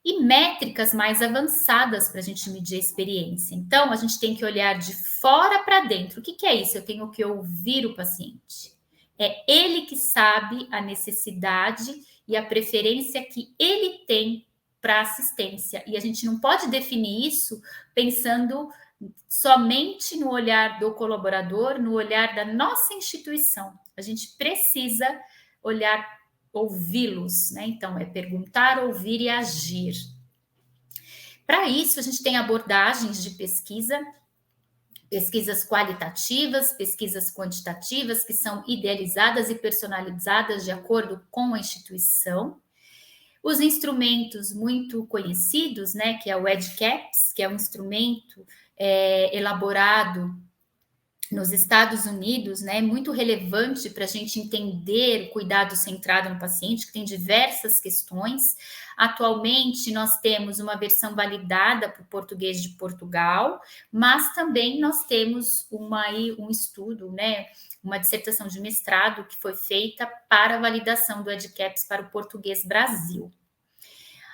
E métricas mais avançadas para a gente medir a experiência. Então, a gente tem que olhar de fora para dentro. O que é isso? Eu tenho que ouvir o paciente. É ele que sabe a necessidade e a preferência que ele tem para assistência. E a gente não pode definir isso pensando somente no olhar do colaborador, no olhar da nossa instituição. A gente precisa olhar, ouvi-los, né? Então, é perguntar, ouvir e agir. Para isso, a gente tem abordagens de pesquisa, pesquisas qualitativas, pesquisas quantitativas, que são idealizadas e personalizadas de acordo com a instituição. Os instrumentos muito conhecidos, né, que é o EDCAPS, que é um instrumento elaborado nos Estados Unidos, né, muito relevante para a gente entender o cuidado centrado no paciente, que tem diversas questões. Atualmente, nós temos uma versão validada para o português de Portugal, mas também nós temos um estudo, né, uma dissertação de mestrado que foi feita para a validação do EDCAPS para o português Brasil.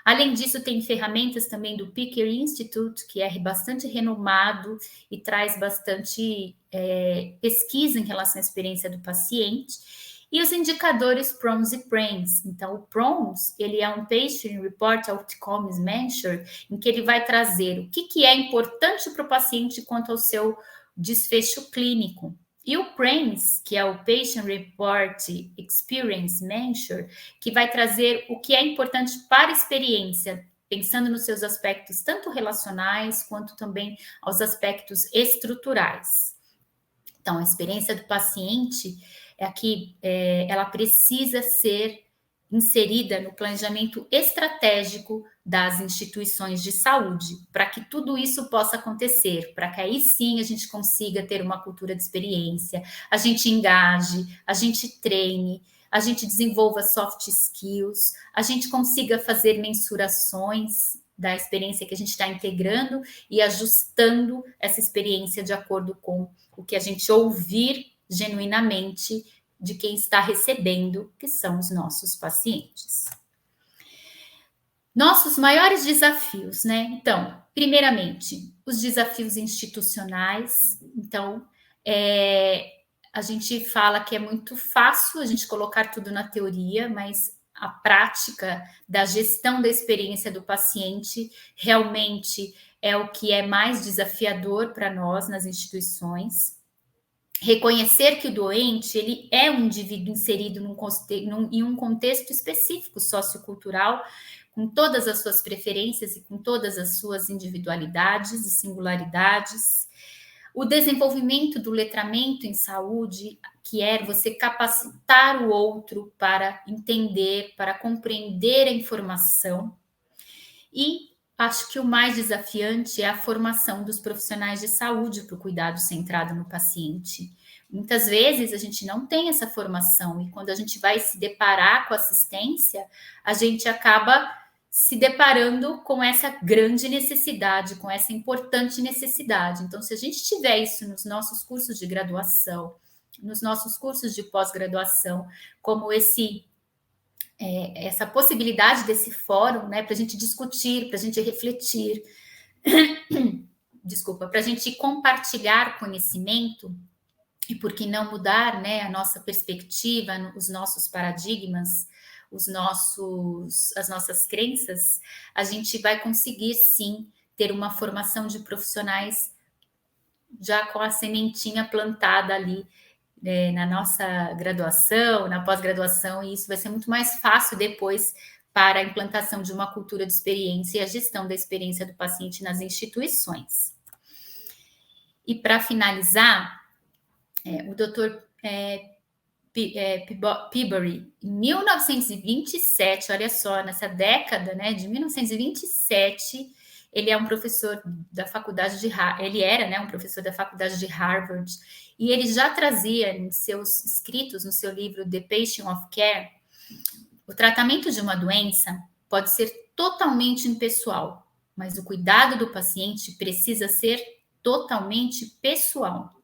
Além disso, tem ferramentas também do Picker Institute, que é bastante renomado e traz bastante pesquisa em relação à experiência do paciente. E os indicadores PROMS e PRAMS. Então, o PROMS, ele é um Patient Report Outcomes Measure, em que ele vai trazer o que é importante para o paciente quanto ao seu desfecho clínico. E o PRAMS, que é o Patient Report Experience Measure, que vai trazer o que é importante para a experiência, pensando nos seus aspectos tanto relacionais quanto também aos aspectos estruturais. Então, a experiência do paciente ela precisa ser inserida no planejamento estratégico das instituições de saúde, para que tudo isso possa acontecer, para que aí sim a gente consiga ter uma cultura de experiência, a gente engaje, a gente treine, a gente desenvolva soft skills, a gente consiga fazer mensurações da experiência que a gente está integrando e ajustando essa experiência de acordo com o que a gente ouvir genuinamente de quem está recebendo, que são os nossos pacientes. Nossos maiores desafios, né? Então, primeiramente, os desafios institucionais. Então, a gente fala que é muito fácil a gente colocar tudo na teoria, mas a prática da gestão da experiência do paciente realmente é o que é mais desafiador para nós nas instituições. Reconhecer que o doente ele é um indivíduo inserido em um contexto específico sociocultural, com todas as suas preferências e com todas as suas individualidades e singularidades. O desenvolvimento do letramento em saúde, que é você capacitar o outro para entender, para compreender a informação. E acho que o mais desafiante é a formação dos profissionais de saúde para o cuidado centrado no paciente. Muitas vezes a gente não tem essa formação e quando a gente vai se deparar com assistência, a gente acaba se deparando com essa grande necessidade, com essa importante necessidade. Então, se a gente tiver isso nos nossos cursos de graduação, nos nossos cursos de pós-graduação, como essa possibilidade desse fórum, né, para a gente discutir, para a gente refletir, desculpa, para a gente compartilhar conhecimento, e por que não mudar, né, a nossa perspectiva, os nossos paradigmas, as nossas crenças, a gente vai conseguir sim ter uma formação de profissionais já com a sementinha plantada ali, na nossa graduação, na pós-graduação, e isso vai ser muito mais fácil depois para a implantação de uma cultura de experiência e a gestão da experiência do paciente nas instituições. E para finalizar, o Dr. Peabody, em 1927, olha só, nessa década, né, de 1927, ele é um professor da faculdade de Harvard, ele era, né, um professor da faculdade de Harvard, e ele já trazia em seus escritos, no seu livro The Patient of Care, o tratamento de uma doença pode ser totalmente impessoal, mas o cuidado do paciente precisa ser totalmente pessoal.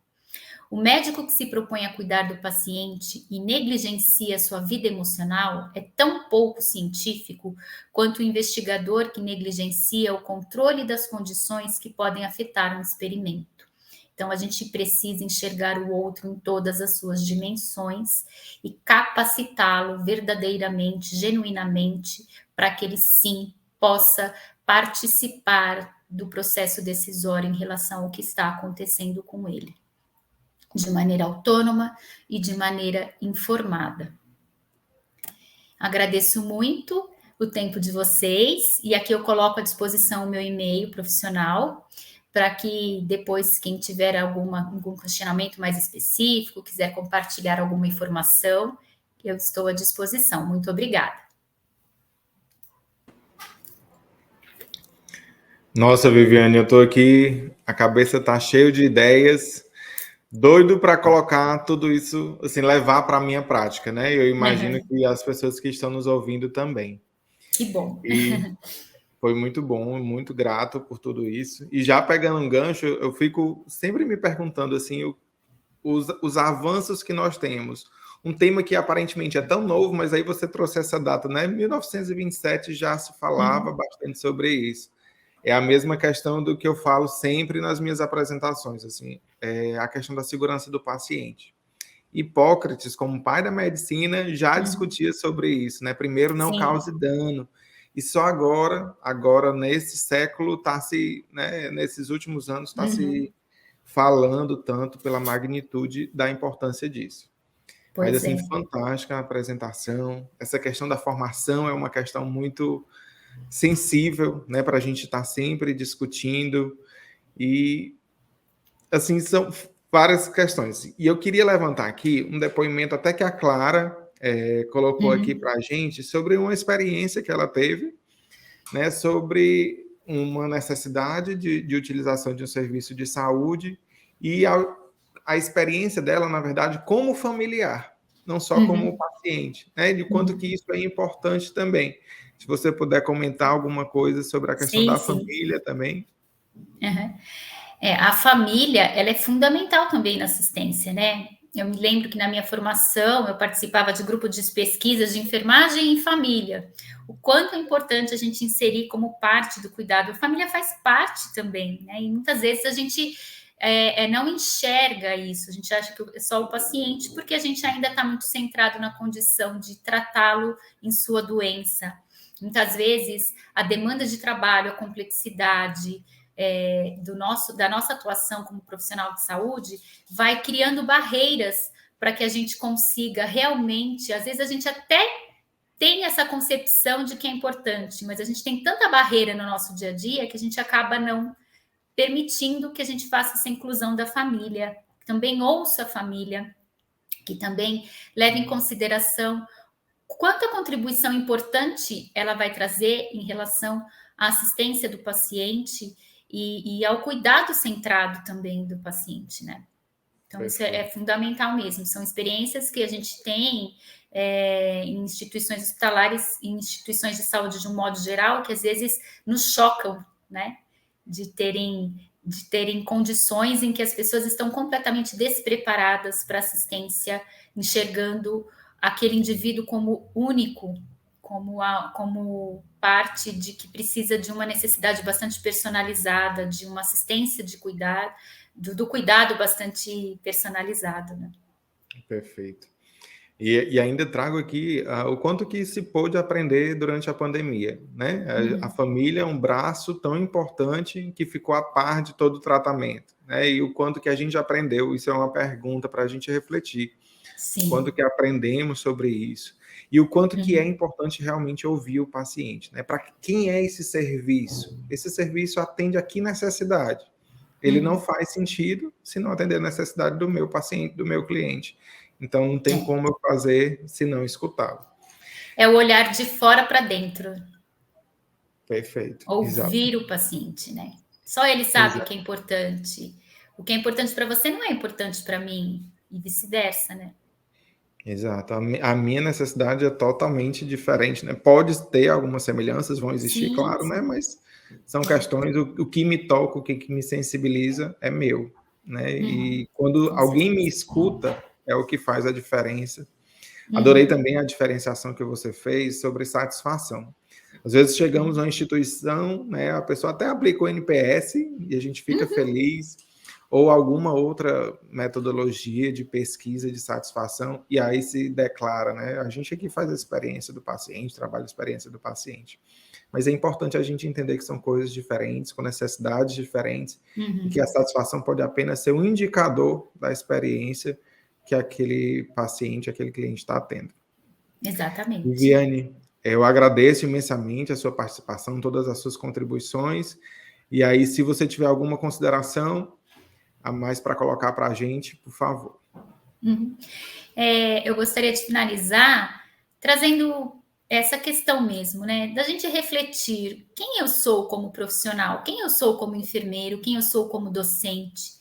O médico que se propõe a cuidar do paciente e negligencia sua vida emocional é tão pouco científico quanto o investigador que negligencia o controle das condições que podem afetar um experimento. Então, a gente precisa enxergar o outro em todas as suas dimensões e capacitá-lo verdadeiramente, genuinamente, para que ele sim possa participar do processo decisório em relação ao que está acontecendo com ele, de maneira autônoma e de maneira informada. Agradeço muito o tempo de vocês e aqui eu coloco à disposição o meu e-mail profissional para que depois quem tiver algum questionamento mais específico, quiser compartilhar alguma informação, eu estou à disposição. Muito obrigada. Nossa, Viviane, eu estou aqui, a cabeça está cheia de ideias, doido para colocar tudo isso, assim, levar para a minha prática, né? Eu imagino que as pessoas que estão nos ouvindo também. Que bom. E foi muito bom, muito grato por tudo isso. E já pegando um gancho, eu fico sempre me perguntando, assim, os avanços que nós temos. Um tema que aparentemente é tão novo, mas aí você trouxe essa data, né? 1927 já se falava bastante sobre isso. É a mesma questão do que eu falo sempre nas minhas apresentações, assim, a questão da segurança do paciente. Hipócrates, como pai da medicina, já discutia sobre isso, né? Primeiro, não cause dano. E só agora nesse século, né, nesses últimos anos, está se falando tanto pela magnitude da importância disso. Mas, assim, fantástica a apresentação. Essa questão da formação é uma questão muito sensível, né, para a gente estar sempre discutindo, e assim são várias questões. E eu queria levantar aqui um depoimento até que a Clara colocou aqui para a gente sobre uma experiência que ela teve, né, sobre uma necessidade de utilização de um serviço de saúde e a experiência dela, na verdade, como familiar, não só como paciente, né, de quanto que isso é importante também. Se você puder comentar alguma coisa sobre a questão da família também. A família, ela é fundamental também na assistência, né? Eu me lembro que na minha formação eu participava de grupo de pesquisas de enfermagem em família. O quanto é importante a gente inserir como parte do cuidado. A família faz parte também, né? E muitas vezes a gente não enxerga isso. A gente acha que é só o paciente, porque a gente ainda está muito centrado na condição de tratá-lo em sua doença. Muitas vezes a demanda de trabalho, a complexidade da nossa atuação como profissional de saúde vai criando barreiras para que a gente consiga realmente, às vezes a gente até tem essa concepção de que é importante, mas a gente tem tanta barreira no nosso dia a dia que a gente acaba não permitindo que a gente faça essa inclusão da família, que também ouça a família, que também leve em consideração quanta contribuição importante ela vai trazer em relação à assistência do paciente e ao cuidado centrado também do paciente, né? Então, isso é fundamental mesmo. São experiências que a gente tem em instituições hospitalares, em instituições de saúde de um modo geral, que às vezes nos chocam, né? De terem condições em que as pessoas estão completamente despreparadas para assistência, enxergando aquele indivíduo como único, como parte de que precisa de uma necessidade bastante personalizada, de uma assistência de cuidar, do cuidado bastante personalizado, né? Perfeito. E ainda trago aqui o quanto que se pôde aprender durante a pandemia, né? A família é um braço tão importante que ficou a par de todo o tratamento, né? E o quanto que a gente aprendeu, isso é uma pergunta para a gente refletir. Sim. Quanto que aprendemos sobre isso. E o quanto que é importante realmente ouvir o paciente, né? Para quem é esse serviço? Esse serviço atende a que necessidade? Ele não faz sentido se não atender a necessidade do meu paciente, do meu cliente. Então, não tem como eu fazer se não escutá-lo. É o olhar de fora para dentro. Perfeito. Ouvir o paciente, né? Só ele sabe o que é importante. O que é importante para você não é importante para mim, e vice-versa, né? Exato. A minha necessidade é totalmente diferente, né? Pode ter algumas semelhanças, vão existir, claro, né? Mas são questões, o que me toca, o que me sensibiliza é meu, né? E quando alguém me escuta, é o que faz a diferença. Adorei também a diferenciação que você fez sobre satisfação. Às vezes chegamos numa instituição, né, a pessoa até aplica o NPS e a gente fica feliz, ou alguma outra metodologia de pesquisa de satisfação, e aí se declara, né, a gente aqui faz a experiência do paciente, trabalha a experiência do paciente. Mas é importante a gente entender que são coisas diferentes, com necessidades diferentes, e que a satisfação pode apenas ser um indicador da experiência que aquele paciente, aquele cliente está tendo. Exatamente. Viviane, eu agradeço imensamente a sua participação, todas as suas contribuições, e aí, se você tiver alguma consideração a mais para colocar para a gente, por favor. Eu gostaria de finalizar trazendo essa questão mesmo, né? Da gente refletir quem eu sou como profissional, quem eu sou como enfermeiro, quem eu sou como docente,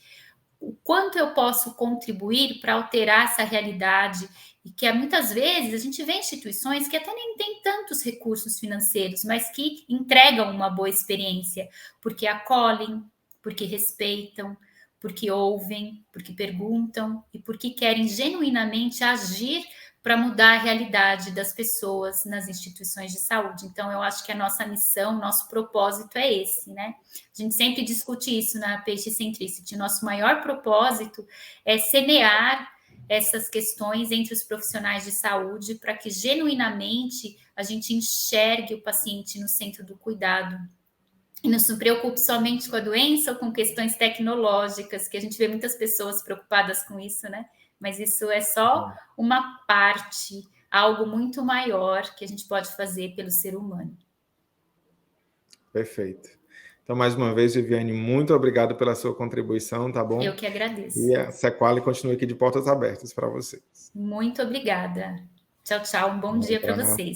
o quanto eu posso contribuir para alterar essa realidade e que muitas vezes a gente vê instituições que até nem têm tantos recursos financeiros, mas que entregam uma boa experiência, porque acolhem, porque respeitam, porque ouvem, porque perguntam e porque querem genuinamente agir para mudar a realidade das pessoas nas instituições de saúde. Então, eu acho que a nossa missão, nosso propósito é esse, né? A gente sempre discute isso na Patient Centricity. Nosso maior propósito é semear essas questões entre os profissionais de saúde para que genuinamente a gente enxergue o paciente no centro do cuidado e não se preocupe somente com a doença ou com questões tecnológicas, que a gente vê muitas pessoas preocupadas com isso, né? Mas isso é só uma parte, algo muito maior que a gente pode fazer pelo ser humano. Perfeito. Então, mais uma vez, Viviane, muito obrigado pela sua contribuição, tá bom? Eu que agradeço. E a Sequali continua aqui de portas abertas para vocês. Muito obrigada. Tchau, tchau. Um bom dia para vocês.